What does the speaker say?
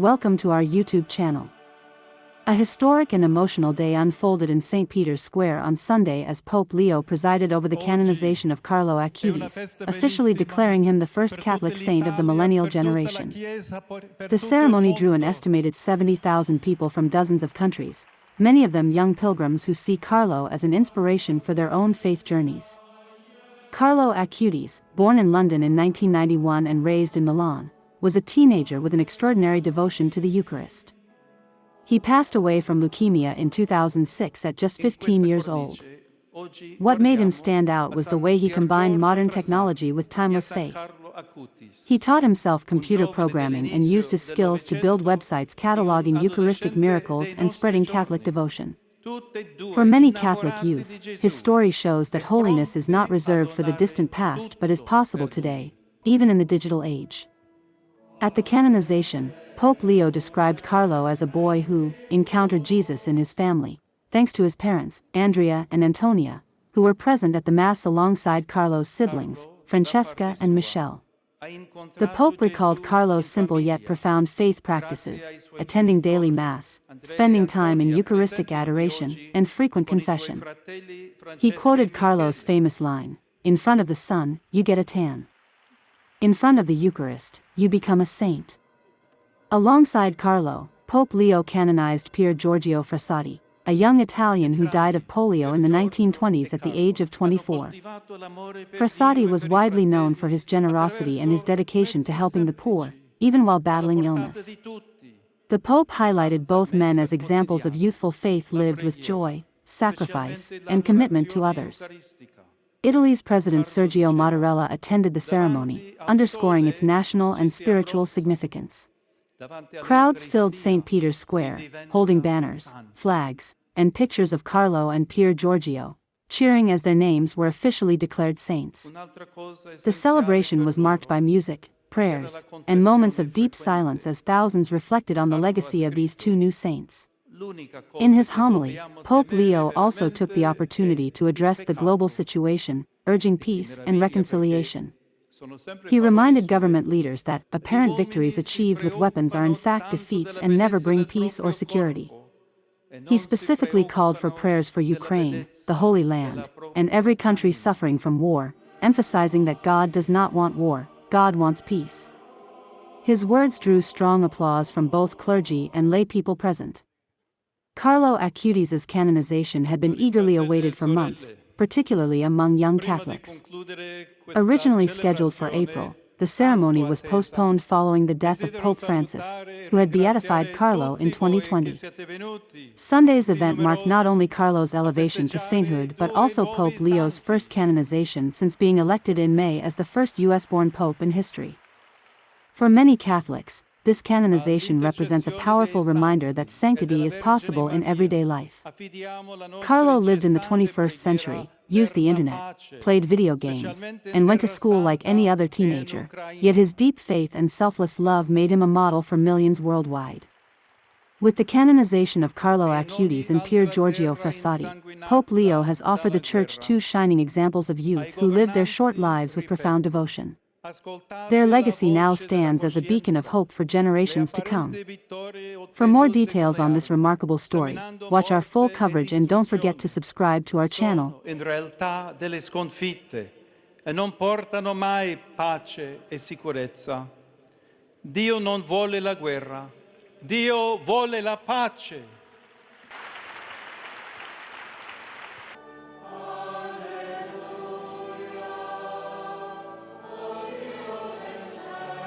Welcome to our YouTube channel. A historic and emotional day unfolded in St. Peter's Square on Sunday as Pope Leo presided over the canonization of Carlo Acutis, officially declaring him the first Catholic saint of the Millennial generation. The ceremony drew an estimated 70,000 people from dozens of countries, many of them young pilgrims who see Carlo as an inspiration for their own faith journeys. Carlo Acutis, born in London in 1991 and raised in Milan, was a teenager with an extraordinary devotion to the Eucharist. He passed away from leukemia in 2006 at just 15 years old. What made him stand out was the way he combined modern technology with timeless faith. He taught himself computer programming and used his skills to build websites cataloging Eucharistic miracles and spreading Catholic devotion. For many Catholic youth, his story shows that holiness is not reserved for the distant past but is possible today, even in the digital age. At the canonization, Pope Leo described Carlo as a boy who encountered Jesus in his family, thanks to his parents, Andrea and Antonia, who were present at the Mass alongside Carlo's siblings, Francesca and Michelle. The Pope recalled Carlo's simple yet profound faith practices, attending daily Mass, spending time in Eucharistic adoration, and frequent confession. He quoted Carlo's famous line, "In front of the sun, you get a tan. In front of the Eucharist, you become a saint." Alongside Carlo, Pope Leo canonized Pier Giorgio Frassati, a young Italian who died of polio in the 1920s at the age of 24. Frassati was widely known for his generosity and his dedication to helping the poor, even while battling illness. The Pope highlighted both men as examples of youthful faith lived with joy, sacrifice, and commitment to others. Italy's President Sergio Mattarella attended the ceremony, underscoring its national and spiritual significance. Crowds filled St. Peter's Square, holding banners, flags, and pictures of Carlo and Pier Giorgio, cheering as their names were officially declared saints. The celebration was marked by music, prayers, and moments of deep silence as thousands reflected on the legacy of these two new saints. In his homily, Pope Leo also took the opportunity to address the global situation, urging peace and reconciliation. He reminded government leaders that apparent victories achieved with weapons are in fact defeats and never bring peace or security. He specifically called for prayers for Ukraine, the Holy Land, and every country suffering from war, emphasizing that God does not want war, God wants peace. His words drew strong applause from both clergy and lay people present. Carlo Acutis' canonization had been eagerly awaited for months, particularly among young Catholics. Originally scheduled for April, the ceremony was postponed following the death of Pope Francis, who had beatified Carlo in 2020. Sunday's event marked not only Carlo's elevation to sainthood but also Pope Leo's first canonization since being elected in May as the first US-born pope in history. For many Catholics, this canonization represents a powerful reminder that sanctity is possible in everyday life. Carlo lived in the 21st century, used the internet, played video games, and went to school like any other teenager, yet his deep faith and selfless love made him a model for millions worldwide. With the canonization of Carlo Acutis and Pier Giorgio Frassati, Pope Leo has offered the Church two shining examples of youth who lived their short lives with profound devotion. Their legacy now stands as a beacon of hope for generations to come. For more details on this remarkable story, watch our full coverage and don't forget to subscribe to our channel. In realtà delle sconfitte e non portano mai pace e sicurezza. Dio non vuole la guerra, Dio vuole la pace.